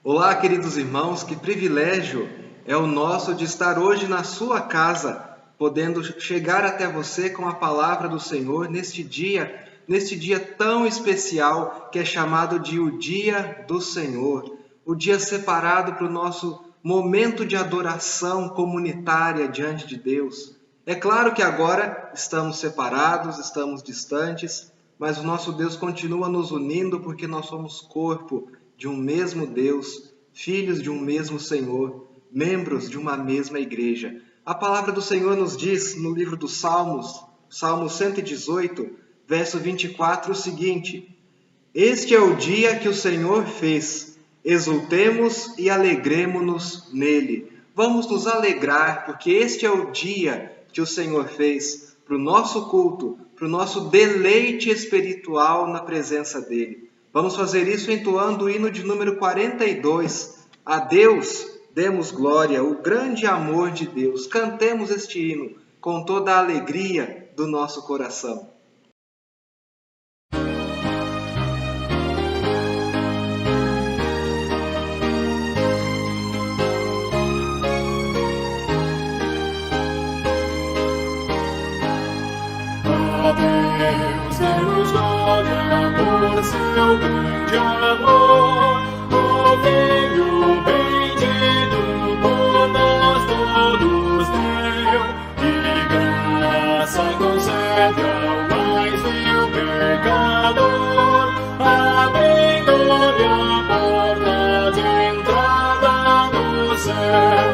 Olá, queridos irmãos, que privilégio é o nosso de estar hoje na sua casa, podendo chegar até você com a palavra do Senhor neste dia tão especial que é chamado de o Dia do Senhor, o dia separado para o nosso momento de adoração comunitária diante de Deus. É claro que agora estamos separados, estamos distantes, mas o nosso Deus continua nos unindo porque nós somos corpo de um mesmo Deus, filhos de um mesmo Senhor, membros de uma mesma igreja. A palavra do Senhor nos diz no livro dos Salmos, Salmo 118, verso 24, o seguinte: Este é o dia que o Senhor fez, exultemos e alegremo-nos nele. Vamos nos alegrar, porque este é o dia que o Senhor fez para o nosso culto, para o nosso deleite espiritual na presença dele. Vamos fazer isso entoando o hino de número 42. A Deus demos glória, o grande amor de Deus. Cantemos este hino com toda a alegria do nosso coração. Deus demos glória por seu grande amor, o Filho bendito por nós todos deu, e graça concede ao mais vil pecador, abrindo-lhe a porta de entrada no céu.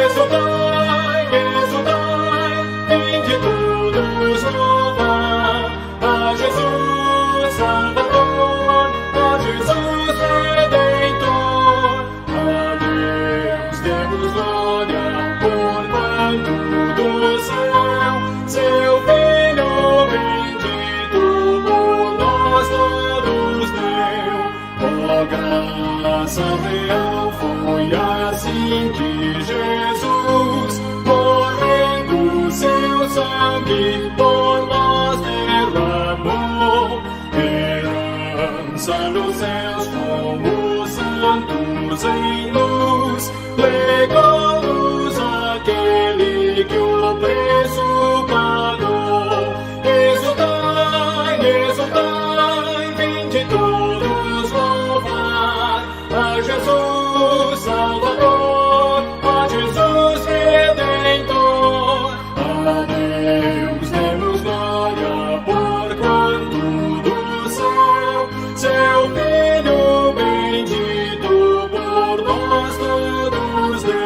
Exultai, exultai, vinde todos louvar a Jesus Salvador, a Jesus Redentor. A Deus demos glória por quanto do céu seu Filho bendito por nós todos deu. Ó graça real, foi assim que Jesus, morrendo seu sangue por nós derramou. Herança nos céus como santos em luz, legou-nos aquele que o preço pagou. Exultai, exultai, vinde todos louvar a Jesus Salvador, a Jesus Redentor. A Deus demos glória por quanto do céu seu Filho bendito por nós todos deu.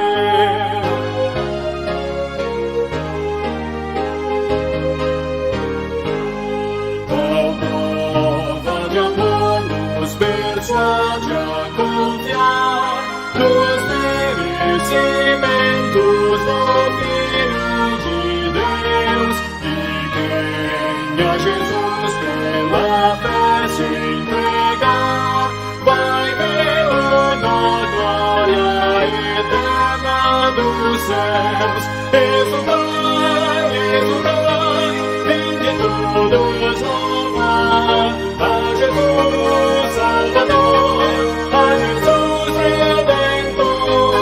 Qual prova de amor nos persuade a confiar nos merecimentos do Filho de Deus, e quem a Jesus pela fé se entregar vai vê-lo na glória eterna dos céus. Exultai, exultai, vinde todos louvar a Jesus Salvador, a Jesus Redentor.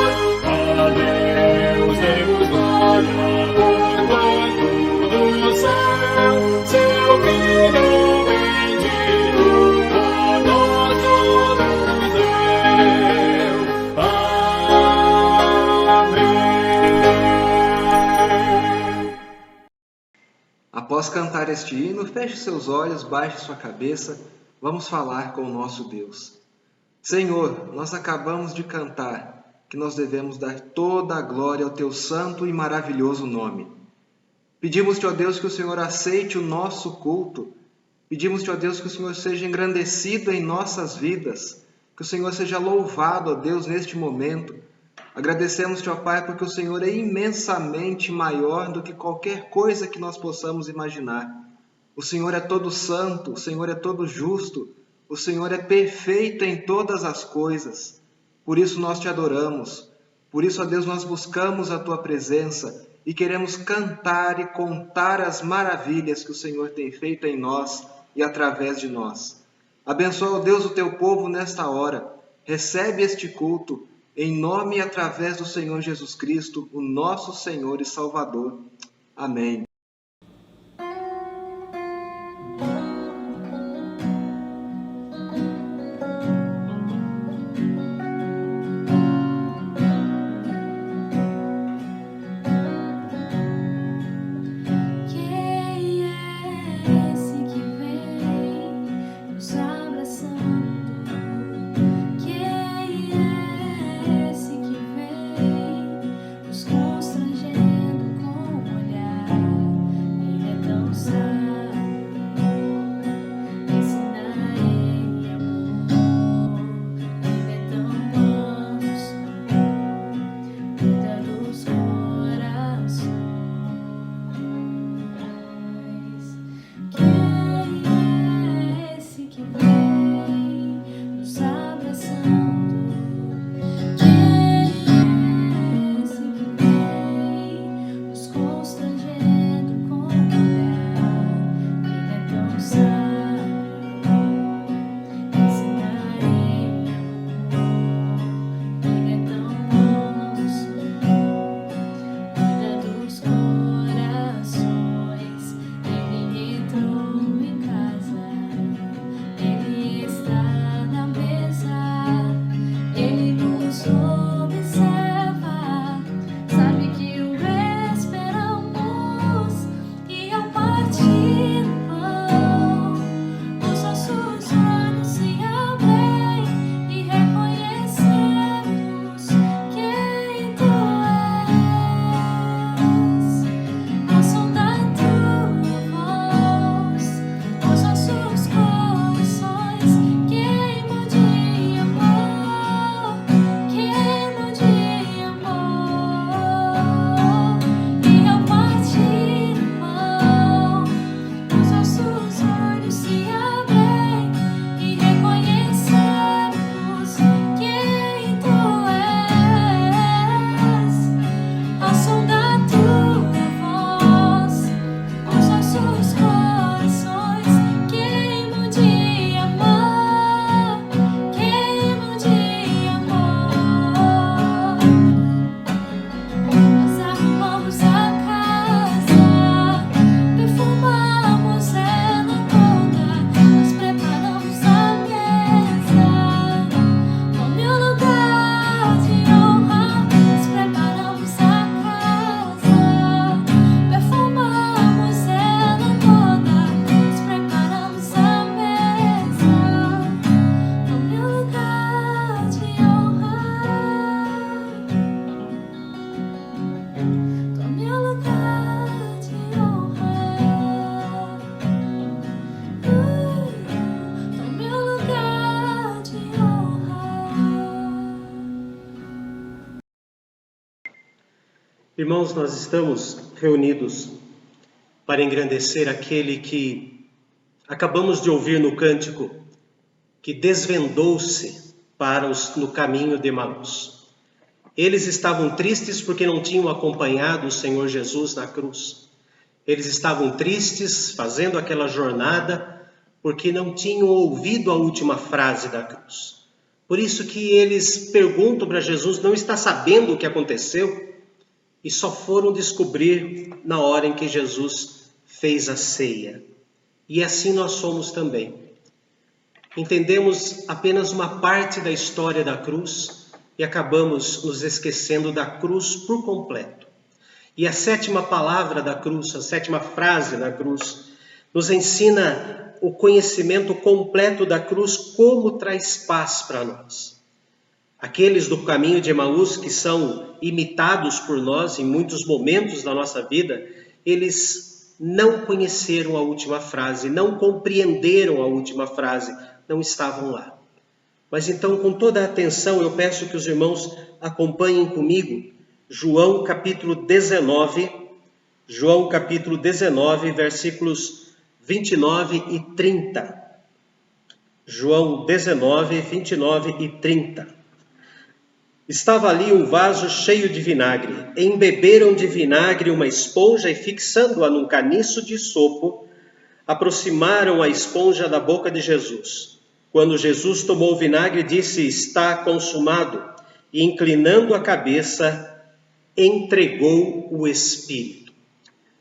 A Deus demos glória por quanto do céu seu Filho bendito por nós todos deu. Amém. Após cantar este hino, feche seus olhos, baixe sua cabeça, vamos falar com o nosso Deus. Senhor, nós acabamos de cantar que nós devemos dar toda a glória ao teu santo e maravilhoso nome. Pedimos-te, ó Deus, que o Senhor aceite o nosso culto. Pedimos-te, ó Deus, que o Senhor seja engrandecido em nossas vidas, que o Senhor seja louvado, ó Deus, neste momento. Agradecemos-te, ó Pai, porque o Senhor é imensamente maior do que qualquer coisa que nós possamos imaginar. O Senhor é todo santo, o Senhor é todo justo, o Senhor é perfeito em todas as coisas. Por isso nós te adoramos, por isso, ó Deus, nós buscamos a tua presença e queremos cantar e contar as maravilhas que o Senhor tem feito em nós e através de nós. Abençoa, ó Deus, o teu povo nesta hora. recebe este culto em nome e através do Senhor Jesus Cristo, o nosso Senhor e Salvador. Amém. Irmãos, nós estamos reunidos para engrandecer aquele que acabamos de ouvir no cântico, que desvendou-se no caminho de Emaús. Eles estavam tristes porque não tinham acompanhado o Senhor Jesus na cruz. Eles estavam tristes fazendo aquela jornada porque não tinham ouvido a última frase da cruz. Por isso que eles perguntam para Jesus, não está sabendo o que aconteceu? E só foram descobrir na hora em que Jesus fez a ceia. E assim nós somos também. Entendemos apenas uma parte da história da cruz e acabamos nos esquecendo da cruz por completo. E a sétima palavra da cruz, a sétima frase da cruz, nos ensina o conhecimento completo da cruz, como traz paz para nós. Aqueles do caminho de Emaús que são imitados por nós em muitos momentos da nossa vida, eles não conheceram a última frase, não compreenderam a última frase, não estavam lá. Mas então, com toda a atenção, eu peço que os irmãos acompanhem comigo João capítulo 19, versículos 29 e 30. João 19, 29 e 30. Estava ali um vaso cheio de vinagre. Embeberam de vinagre uma esponja e, fixando-a num caniço de sopo, aproximaram a esponja da boca de Jesus. Quando Jesus tomou o vinagre, disse: está consumado, e inclinando a cabeça, entregou o Espírito.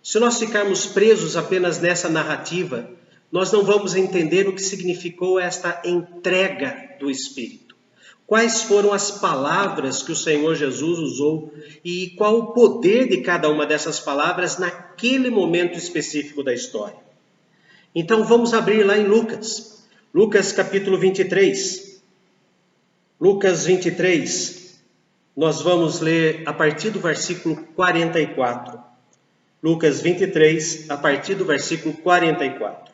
Se nós ficarmos presos apenas nessa narrativa, nós não vamos entender o que significou esta entrega do Espírito. Quais foram as palavras que o Senhor Jesus usou e qual o poder de cada uma dessas palavras naquele momento específico da história. Então vamos abrir lá em Lucas. Lucas capítulo 23. Lucas 23. Nós vamos ler a partir do versículo 44. Lucas 23, a partir do versículo 44.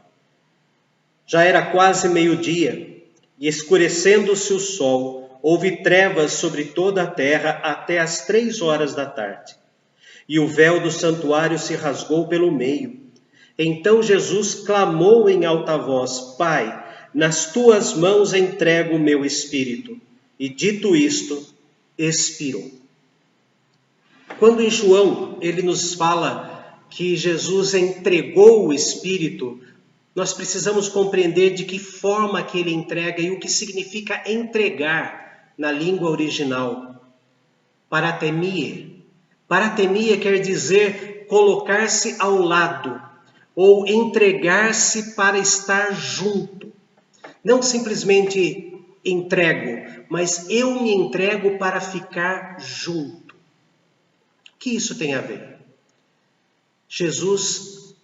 Já era quase meio-dia, e escurecendo-se o sol, houve trevas sobre toda a terra até as 3 horas da tarde. E o véu do santuário se rasgou pelo meio. Então Jesus clamou em alta voz: Pai, nas tuas mãos entrego o meu espírito. E dito isto, expirou. Quando em João ele nos fala que Jesus entregou o Espírito, nós precisamos compreender de que forma que ele entrega e o que significa entregar na língua original. Paratemia. Paratemia quer dizer colocar-se ao lado ou entregar-se para estar junto. Não simplesmente entrego, mas eu me entrego para ficar junto. O que isso tem a ver? Jesus,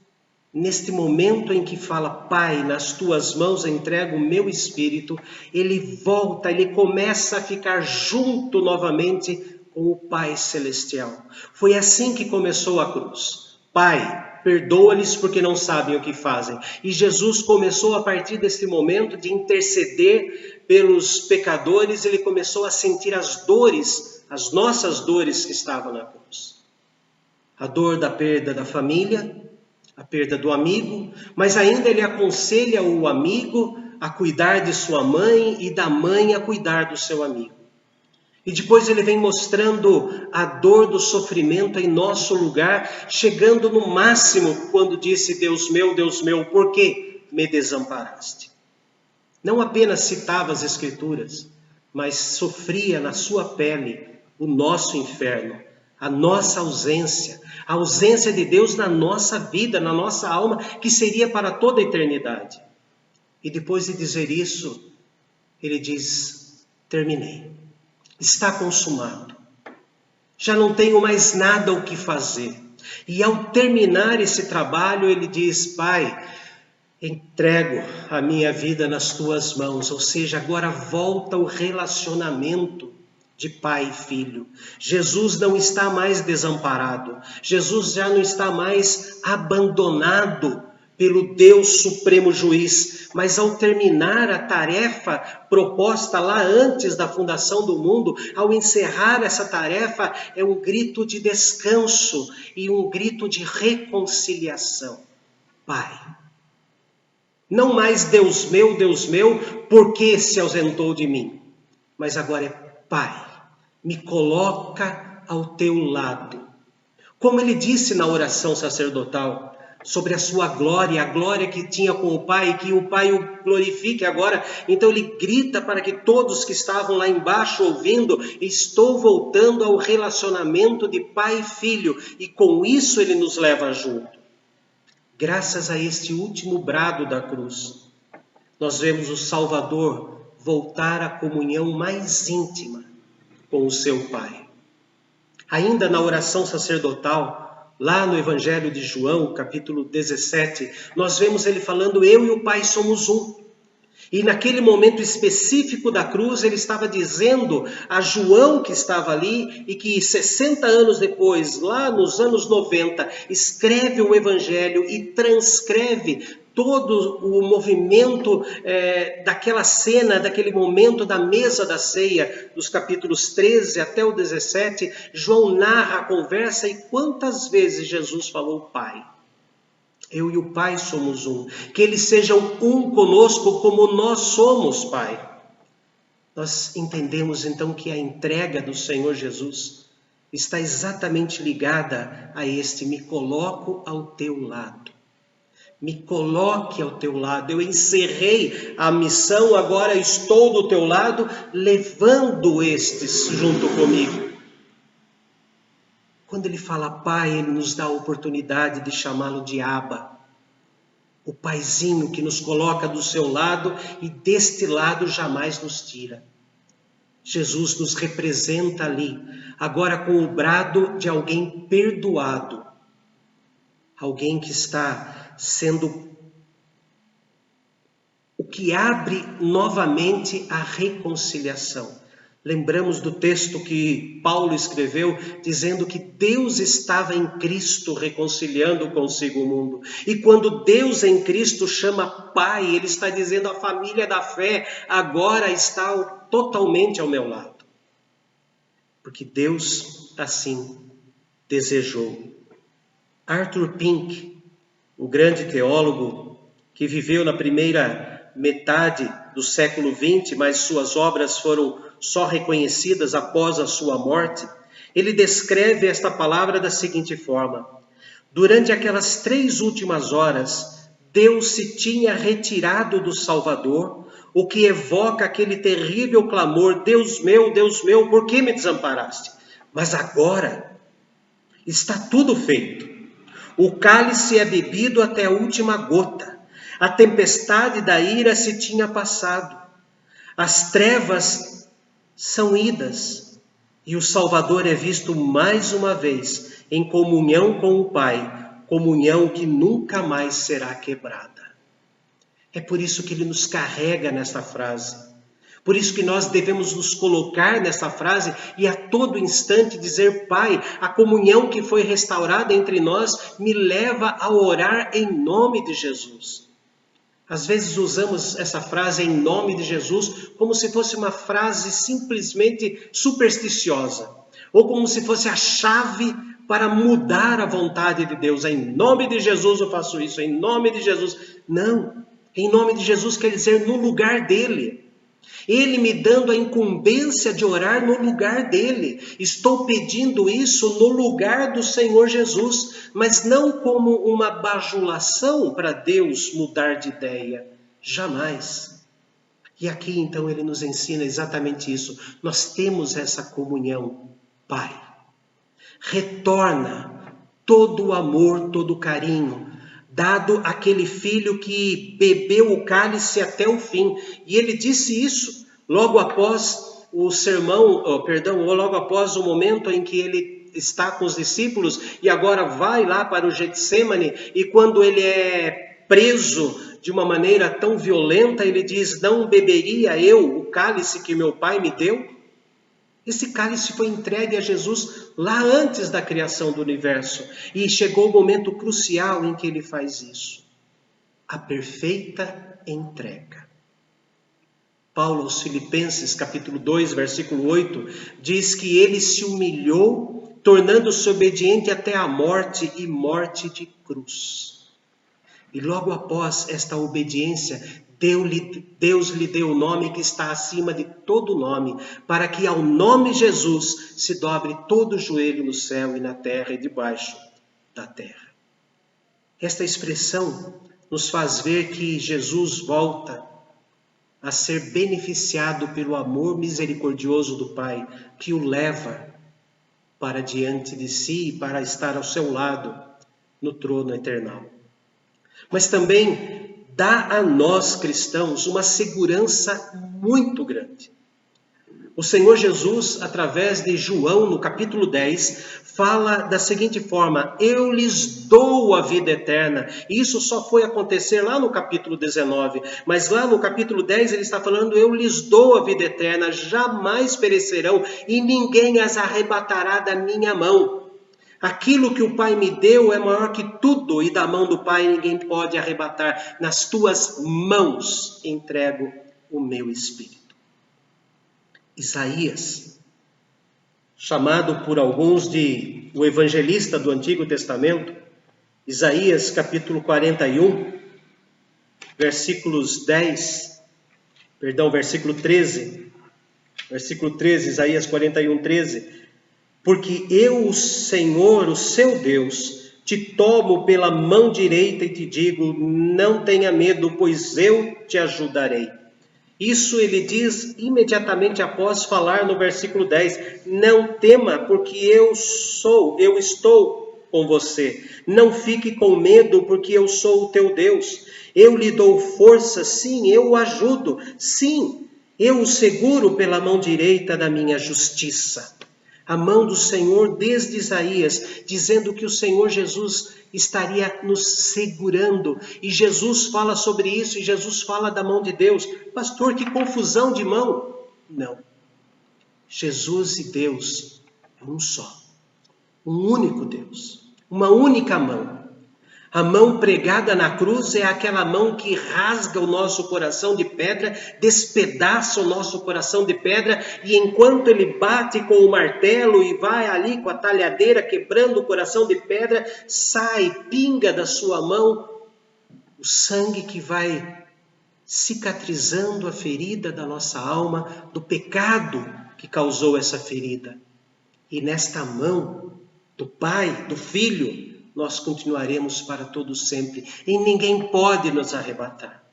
neste momento em que fala: Pai, nas tuas mãos entrego o meu espírito, ele volta, ele começa a ficar junto novamente com o Pai Celestial. Foi assim que começou a cruz. Pai, perdoa-lhes porque não sabem o que fazem. E Jesus começou a partir desse momento de interceder pelos pecadores, ele começou a sentir as dores, as nossas dores que estavam na cruz. A dor da perda da família, a perda do amigo, mas ainda ele aconselha o amigo a cuidar de sua mãe e da mãe a cuidar do seu amigo. E depois ele vem mostrando a dor do sofrimento em nosso lugar, chegando no máximo quando disse: Deus meu, por que me desamparaste? Não apenas citava as Escrituras, mas sofria na sua pele o nosso inferno, a nossa ausência, a ausência de Deus na nossa vida, na nossa alma, que seria para toda a eternidade. E depois de dizer isso, ele diz: terminei, está consumado, já não tenho mais nada o que fazer. E ao terminar esse trabalho, ele diz: Pai, entrego a minha vida nas tuas mãos. Ou seja, agora volta o relacionamento de pai e filho. Jesus não está mais desamparado. Jesus já não está mais abandonado pelo Deus Supremo Juiz. Mas ao terminar a tarefa proposta lá antes da fundação do mundo, ao encerrar essa tarefa, é um grito de descanso e um grito de reconciliação. Pai, não mais Deus meu, por que se ausentou de mim? Mas agora é: Pai, me coloca ao teu lado. Como ele disse na oração sacerdotal, sobre a sua glória, a glória que tinha com o Pai, que o Pai o glorifique agora. Então ele grita para que todos que estavam lá embaixo ouvindo: estou voltando ao relacionamento de pai e filho. E com isso ele nos leva junto. Graças a este último brado da cruz, nós vemos o Salvador voltar à comunhão mais íntima com o seu Pai. Ainda na oração sacerdotal, lá no Evangelho de João, capítulo 17, nós vemos ele falando: eu e o Pai somos um. E naquele momento específico da cruz, ele estava dizendo a João, que estava ali, e que 60 anos depois, lá nos anos 90, escreve o Evangelho e transcreve todo o movimento daquela cena, daquele momento da mesa da ceia, dos capítulos 13 até o 17, João narra a conversa e quantas vezes Jesus falou: Pai, eu e o Pai somos um, que eles sejam um conosco como nós somos, Pai. Nós entendemos então que a entrega do Senhor Jesus está exatamente ligada a este: me coloco ao teu lado. Me coloque ao teu lado. Eu encerrei a missão, agora estou do teu lado, levando estes junto comigo. Quando ele fala Pai, ele nos dá a oportunidade de chamá-lo de Abba. O paizinho que nos coloca do seu lado e deste lado jamais nos tira. Jesus nos representa ali, agora com o brado de alguém perdoado. Alguém que está sendo o que abre novamente a reconciliação. Lembramos do texto que Paulo escreveu, dizendo que Deus estava em Cristo reconciliando consigo o mundo. E quando Deus em Cristo chama Pai, Ele está dizendo a família da fé agora está totalmente ao meu lado. Porque Deus assim desejou. Arthur Pink, um grande teólogo que viveu na primeira metade do século XX, mas suas obras foram só reconhecidas após a sua morte, ele descreve esta palavra da seguinte forma: durante aquelas 3 últimas horas, Deus se tinha retirado do Salvador, o que evoca aquele terrível clamor: Deus meu, por que me desamparaste? Mas agora está tudo feito. O cálice é bebido até a última gota. A tempestade da ira se tinha passado. As trevas são idas. E o Salvador é visto mais uma vez em comunhão com o Pai, comunhão que nunca mais será quebrada. É por isso que ele nos carrega nesta frase. Por isso que nós devemos nos colocar nessa frase e a todo instante dizer: Pai, a comunhão que foi restaurada entre nós me leva a orar em nome de Jesus. Às vezes usamos essa frase em nome de Jesus como se fosse uma frase simplesmente supersticiosa, ou como se fosse a chave para mudar a vontade de Deus. Em nome de Jesus eu faço isso, em nome de Jesus. Não, em nome de Jesus quer dizer no lugar dele. Ele me dando a incumbência de orar no lugar dele. Estou pedindo isso no lugar do Senhor Jesus, mas não como uma bajulação para Deus mudar de ideia. Jamais. E aqui então ele nos ensina exatamente isso. Nós temos essa comunhão. Pai, retorna todo o amor, todo o carinho, dado àquele filho que bebeu o cálice até o fim. E ele disse isso logo após o sermão, logo após o momento em que ele está com os discípulos e agora vai lá para o Getsêmani, e quando ele é preso de uma maneira tão violenta, ele diz: não beberia eu o cálice que meu pai me deu? Esse cálice foi entregue a Jesus lá antes da criação do universo. E chegou o momento crucial em que ele faz isso. A perfeita entrega. Paulo aos Filipenses, capítulo 2, versículo 8, diz que ele se humilhou, tornando-se obediente até a morte e morte de cruz. E logo após esta obediência, Deus lhe deu o nome que está acima de todo nome, para que ao nome Jesus se dobre todo o joelho no céu e na terra e debaixo da terra. Esta expressão nos faz ver que Jesus volta a ser beneficiado pelo amor misericordioso do Pai, que o leva para diante de si e para estar ao seu lado no trono eternal. Mas também dá a nós cristãos uma segurança muito grande. O Senhor Jesus, através de João, no capítulo 10, fala da seguinte forma: eu lhes dou a vida eterna. E isso só foi acontecer lá no capítulo 19. Mas lá no capítulo 10 ele está falando: eu lhes dou a vida eterna, jamais perecerão e ninguém as arrebatará da minha mão. Aquilo que o Pai me deu é maior que tudo, e da mão do Pai ninguém pode arrebatar. Nas tuas mãos entrego o meu espírito. Isaías, chamado por alguns de o evangelista do Antigo Testamento, Isaías capítulo 41, versículo 13, Isaías 41, 13. Porque eu, o Senhor, o seu Deus, te tomo pela mão direita e te digo, não tenha medo, pois eu te ajudarei. Isso ele diz imediatamente após falar no versículo 10, não tema, porque eu estou com você. Não fique com medo, porque eu sou o teu Deus. Eu lhe dou força, sim, eu o ajudo, sim, eu o seguro pela mão direita da minha justiça. A mão do Senhor desde Isaías, dizendo que o Senhor Jesus estaria nos segurando. E Jesus fala sobre isso, e Jesus fala da mão de Deus. Pastor, que confusão de mão! Não. Jesus e Deus é um só. Um único Deus. Uma única mão. A mão pregada na cruz é aquela mão que rasga o nosso coração de pedra, despedaça o nosso coração de pedra, e enquanto ele bate com o martelo e vai ali com a talhadeira quebrando o coração de pedra, sai, pinga da sua mão o sangue que vai cicatrizando a ferida da nossa alma, do pecado que causou essa ferida. E nesta mão do Pai, do Filho, nós continuaremos para todo sempre, e ninguém pode nos arrebatar.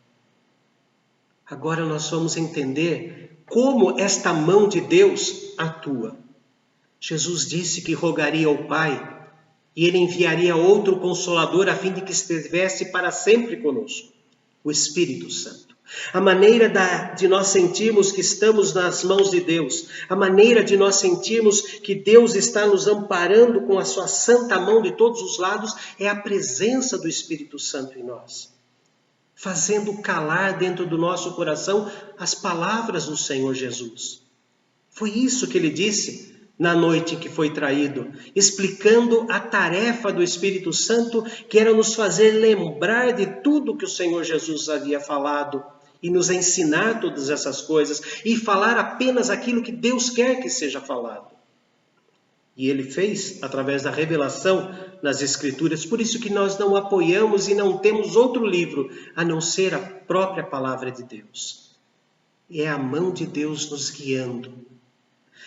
Agora nós vamos entender como esta mão de Deus atua. Jesus disse que rogaria ao Pai, e Ele enviaria outro Consolador a fim de que estivesse para sempre conosco, o Espírito Santo. A maneira de nós sentirmos que estamos nas mãos de Deus, a maneira de nós sentirmos que Deus está nos amparando com a sua santa mão de todos os lados, é a presença do Espírito Santo em nós, fazendo calar dentro do nosso coração as palavras do Senhor Jesus. Foi isso que ele disse na noite em que foi traído, explicando a tarefa do Espírito Santo, que era nos fazer lembrar de tudo que o Senhor Jesus havia falado, e nos ensinar todas essas coisas, e falar apenas aquilo que Deus quer que seja falado. E ele fez através da revelação nas Escrituras, por isso que nós não apoiamos e não temos outro livro, a não ser a própria palavra de Deus. E é a mão de Deus nos guiando.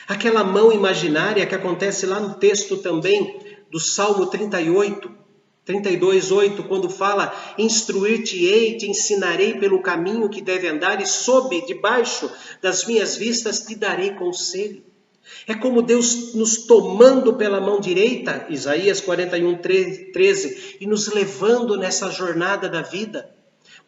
Aquela mão imaginária que acontece lá no texto também do Salmo 32:8, quando fala, instruir-te-ei, te ensinarei pelo caminho que deve andar, e debaixo das minhas vistas te darei conselho. É como Deus nos tomando pela mão direita, Isaías 41:13, e nos levando nessa jornada da vida.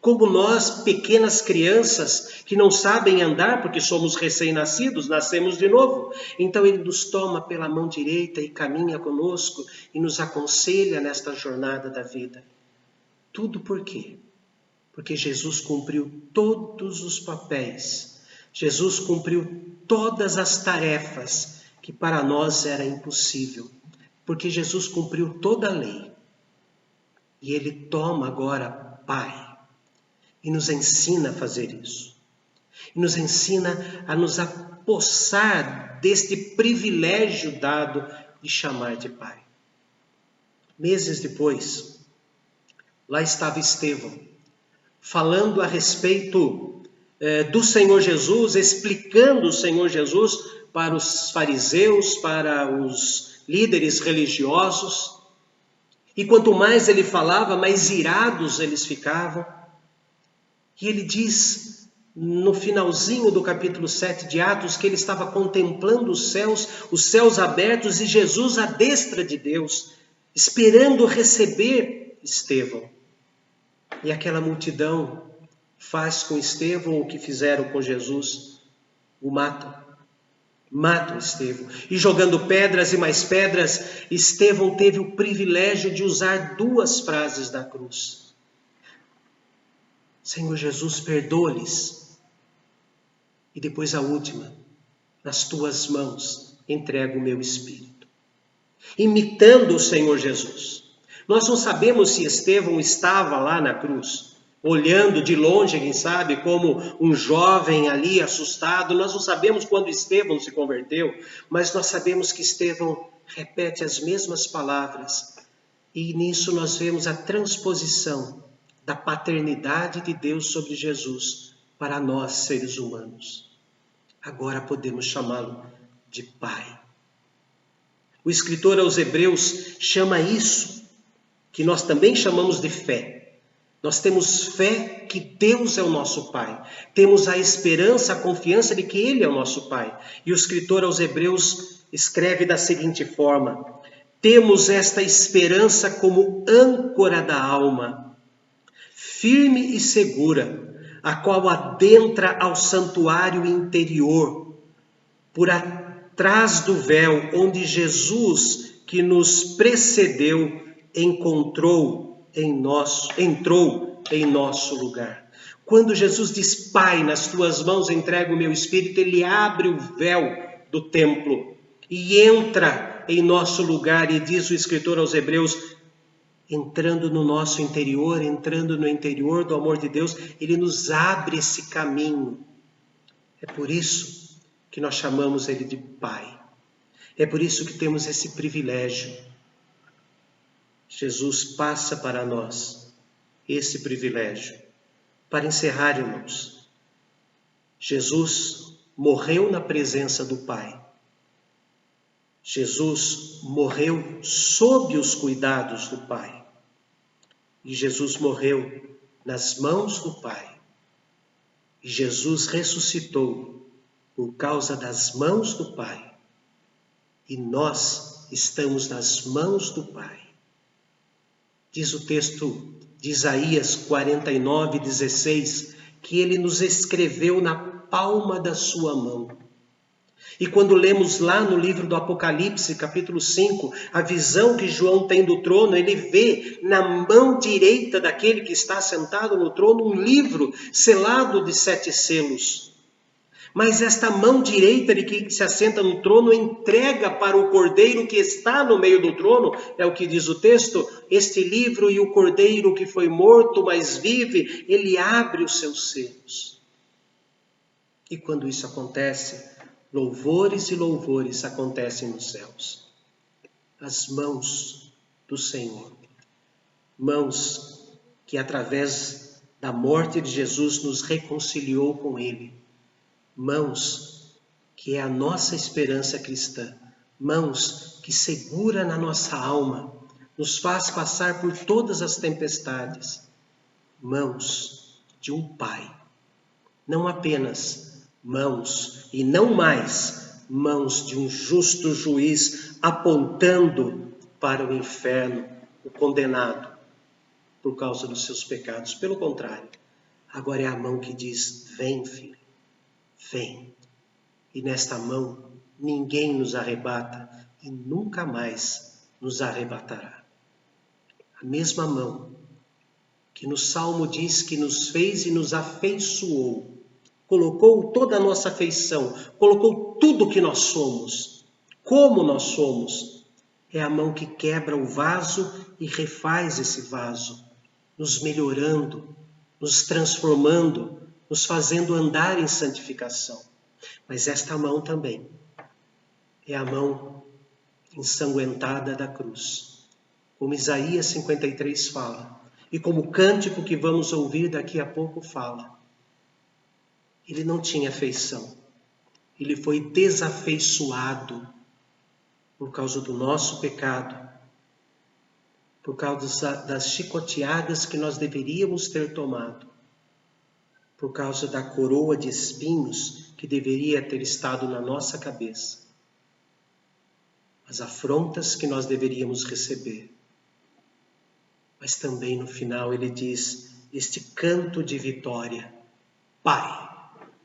Como nós, pequenas crianças, que não sabem andar porque somos recém-nascidos, nascemos de novo. Então ele nos toma pela mão direita e caminha conosco e nos aconselha nesta jornada da vida. Tudo por quê? Porque Jesus cumpriu todos os papéis. Jesus cumpriu todas as tarefas que para nós era impossível. Porque Jesus cumpriu toda a lei. E ele toma agora Pai. E nos ensina a fazer isso. E nos ensina a nos apossar deste privilégio dado de chamar de Pai. Meses depois, lá estava Estevão, falando a respeito do Senhor Jesus, explicando o Senhor Jesus para os fariseus, para os líderes religiosos. E quanto mais ele falava, mais irados eles ficavam. E ele diz, no finalzinho do capítulo 7 de Atos, que ele estava contemplando os céus abertos e Jesus à destra de Deus, esperando receber Estevão. E aquela multidão faz com Estevão o que fizeram com Jesus, o matam. Matam Estevão. E jogando pedras e mais pedras, Estevão teve o privilégio de usar 2 frases da cruz. Senhor Jesus, perdoa-lhes. E depois a última, nas tuas mãos entrego o meu espírito. Imitando o Senhor Jesus. Nós não sabemos se Estevão estava lá na cruz, olhando de longe, quem sabe, como um jovem ali assustado. Nós não sabemos quando Estevão se converteu, mas nós sabemos que Estevão repete as mesmas palavras. E nisso nós vemos a transposição da paternidade de Deus sobre Jesus para nós, seres humanos. Agora podemos chamá-lo de Pai. O escritor aos Hebreus chama isso que nós também chamamos de fé. Nós temos fé que Deus é o nosso Pai. Temos a esperança, a confiança de que Ele é o nosso Pai. E o escritor aos Hebreus escreve da seguinte forma: temos esta esperança como âncora da alma, firme e segura, a qual adentra ao santuário interior, por atrás do véu, onde Jesus, que nos precedeu, entrou em nosso lugar. Quando Jesus diz: Pai, nas tuas mãos entrego o meu espírito, ele abre o véu do templo e entra em nosso lugar, e diz o escritor aos Hebreus, entrando no nosso interior, entrando no interior do amor de Deus, ele nos abre esse caminho. É por isso que nós chamamos ele de Pai. É por isso que temos esse privilégio. Jesus passa para nós esse privilégio. Para encerrar, irmãos, Jesus morreu na presença do Pai. Jesus morreu sob os cuidados do Pai. E Jesus morreu nas mãos do Pai. E Jesus ressuscitou por causa das mãos do Pai. E nós estamos nas mãos do Pai. Diz o texto de Isaías 49:16, que ele nos escreveu na palma da sua mão. E quando lemos lá no livro do Apocalipse, capítulo 5, a visão que João tem do trono, ele vê na mão direita daquele que está sentado no trono um livro selado de 7 selos. Mas esta mão direita de quem se assenta no trono entrega para o cordeiro que está no meio do trono, é o que diz o texto, este livro, e o cordeiro que foi morto, mas vive, ele abre os seus selos. E quando isso acontece, louvores e louvores acontecem nos céus. As mãos do Senhor, mãos que através da morte de Jesus nos reconciliou com Ele, mãos que é a nossa esperança cristã, mãos que segura na nossa alma, nos faz passar por todas as tempestades, mãos de um Pai, não apenas mãos, e não mais mãos de um justo juiz apontando para o inferno, o condenado por causa dos seus pecados. Pelo contrário, agora é a mão que diz: vem, filho, vem. E nesta mão ninguém nos arrebata e nunca mais nos arrebatará. A mesma mão que no Salmo diz que nos fez e nos afeiçoou, colocou toda a nossa afeição, colocou tudo que nós somos, como nós somos, é a mão que quebra o vaso e refaz esse vaso, nos melhorando, nos transformando, nos fazendo andar em santificação. Mas esta mão também é a mão ensanguentada da cruz, como Isaías 53 fala, e como o cântico que vamos ouvir daqui a pouco fala. Ele não tinha afeição, ele foi desafeiçoado por causa do nosso pecado, por causa das chicoteadas que nós deveríamos ter tomado, por causa da coroa de espinhos que deveria ter estado na nossa cabeça, as afrontas que nós deveríamos receber. Mas também no final ele diz este canto de vitória: Pai,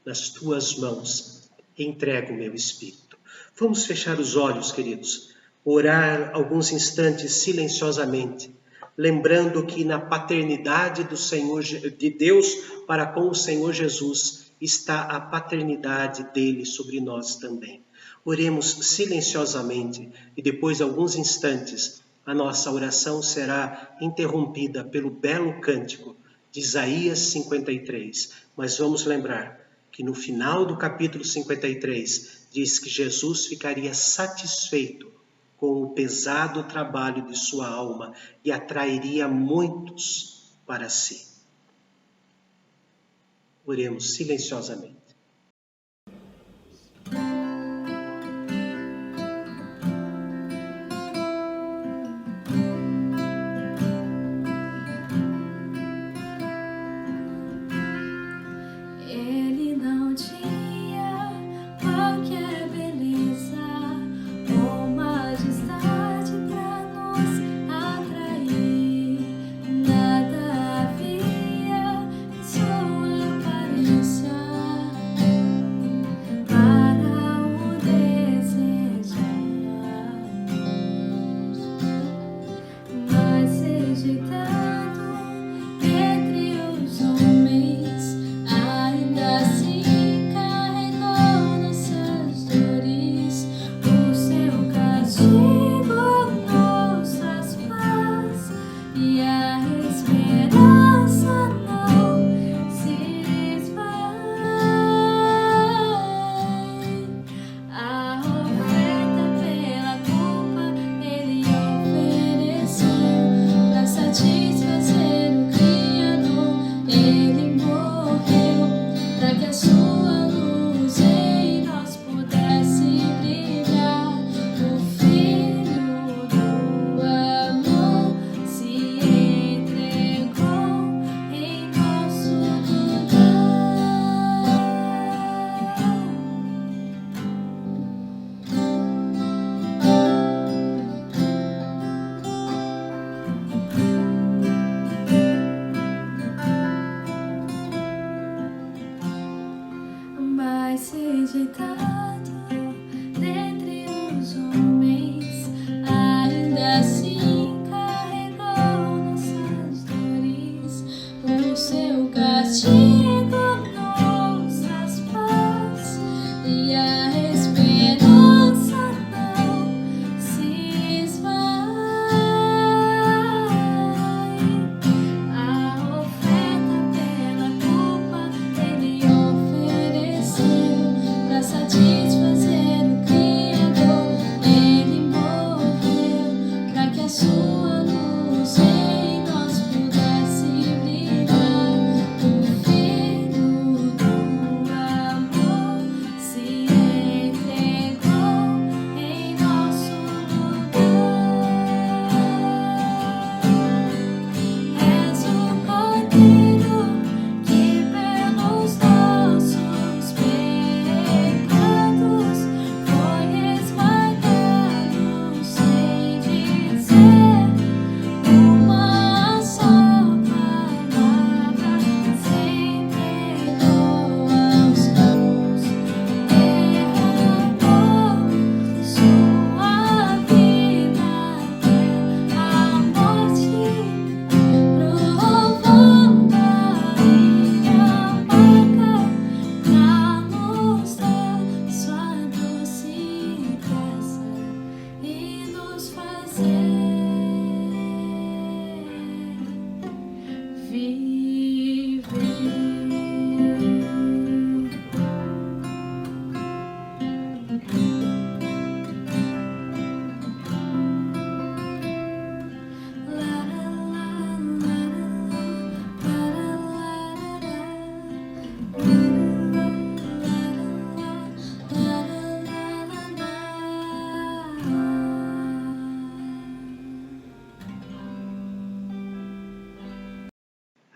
nas tuas mãos entrego o meu espírito. Vamos fechar os olhos, queridos, orar alguns instantes silenciosamente, lembrando que na paternidade do Senhor, de Deus para com o Senhor Jesus, está a paternidade dele sobre nós também. Oremos silenciosamente e depois de alguns instantes a nossa oração será interrompida pelo belo cântico de Isaías 53. Mas vamos lembrar que no final do capítulo 53 diz que Jesus ficaria satisfeito com o pesado trabalho de sua alma e atrairia muitos para si. Oremos silenciosamente.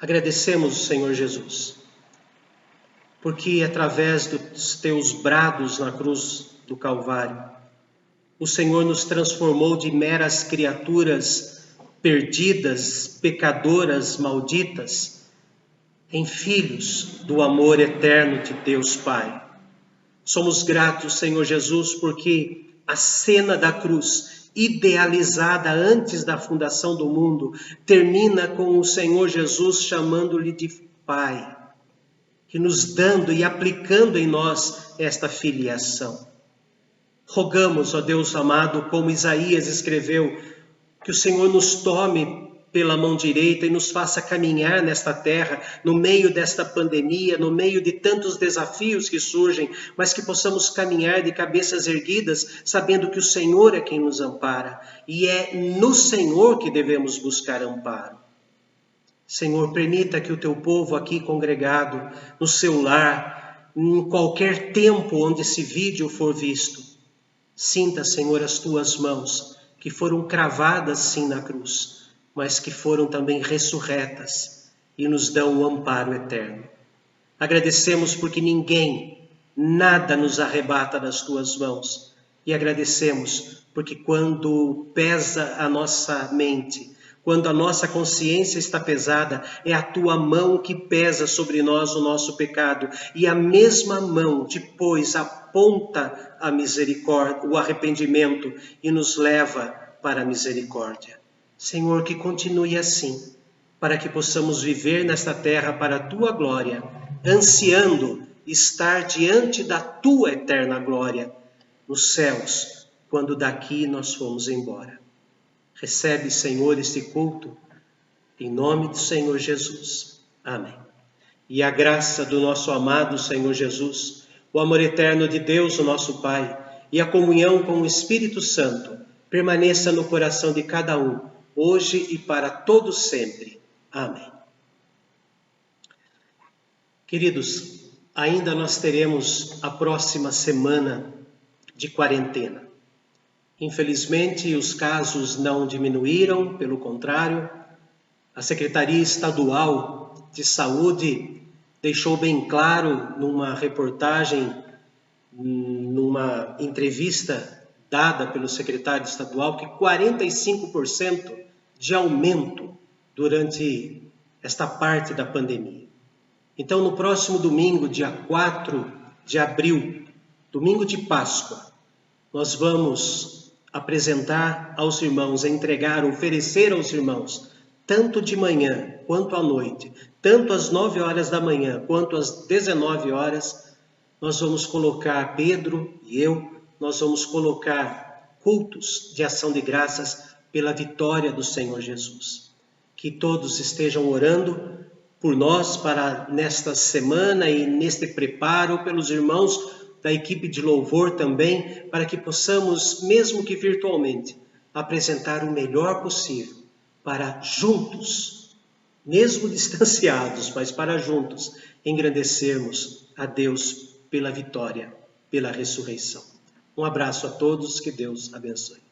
Agradecemos, Senhor Jesus, porque através dos teus brados na cruz do Calvário, o Senhor nos transformou de meras criaturas perdidas, pecadoras, malditas, em filhos do amor eterno de Deus Pai. Somos gratos, Senhor Jesus, porque a cena da cruz, idealizada antes da fundação do mundo, termina com o Senhor Jesus chamando-lhe de Pai, e nos dando e aplicando em nós esta filiação. Rogamos, ó Deus amado, como Isaías escreveu, que o Senhor nos tome pela mão direita e nos faça caminhar nesta terra, no meio desta pandemia, no meio de tantos desafios que surgem, mas que possamos caminhar de cabeças erguidas, sabendo que o Senhor é quem nos ampara, e é no Senhor que devemos buscar amparo. Senhor, permita que o teu povo aqui congregado, no seu lar, em qualquer tempo onde esse vídeo for visto, sinta, Senhor, as tuas mãos, que foram cravadas sim na cruz, mas que foram também ressurretas e nos dão o amparo eterno. Agradecemos porque ninguém, nada nos arrebata das tuas mãos. E agradecemos porque quando pesa a nossa mente, quando a nossa consciência está pesada, é a tua mão que pesa sobre nós o nosso pecado. E a mesma mão depois aponta a misericórdia, o arrependimento e nos leva para a misericórdia. Senhor, que continue assim, para que possamos viver nesta terra para a tua glória, ansiando estar diante da tua eterna glória, nos céus, quando daqui nós formos embora. Recebe, Senhor, este culto, em nome do Senhor Jesus. Amém. E a graça do nosso amado Senhor Jesus, o amor eterno de Deus, o nosso Pai, e a comunhão com o Espírito Santo, permaneça no coração de cada um, hoje e para todos sempre. Amém. Queridos, ainda nós teremos a próxima semana de quarentena. Infelizmente, os casos não diminuíram, pelo contrário, a Secretaria Estadual de Saúde deixou bem claro numa reportagem, numa entrevista dada pelo secretário estadual, que 45% de aumento durante esta parte da pandemia. Então, no próximo domingo, dia 4 de abril, domingo de Páscoa, nós vamos apresentar aos irmãos, entregar, oferecer aos irmãos, tanto de manhã quanto à noite, tanto às 9 horas da manhã quanto às 19 horas, nós vamos colocar, Pedro e eu, nós vamos colocar cultos de ação de graças pela vitória do Senhor Jesus. Que todos estejam orando por nós para nesta semana e neste preparo, pelos irmãos da equipe de louvor também, para que possamos, mesmo que virtualmente, apresentar o melhor possível para juntos, mesmo distanciados, mas para juntos, engrandecermos a Deus pela vitória, pela ressurreição. Um abraço a todos, que Deus abençoe.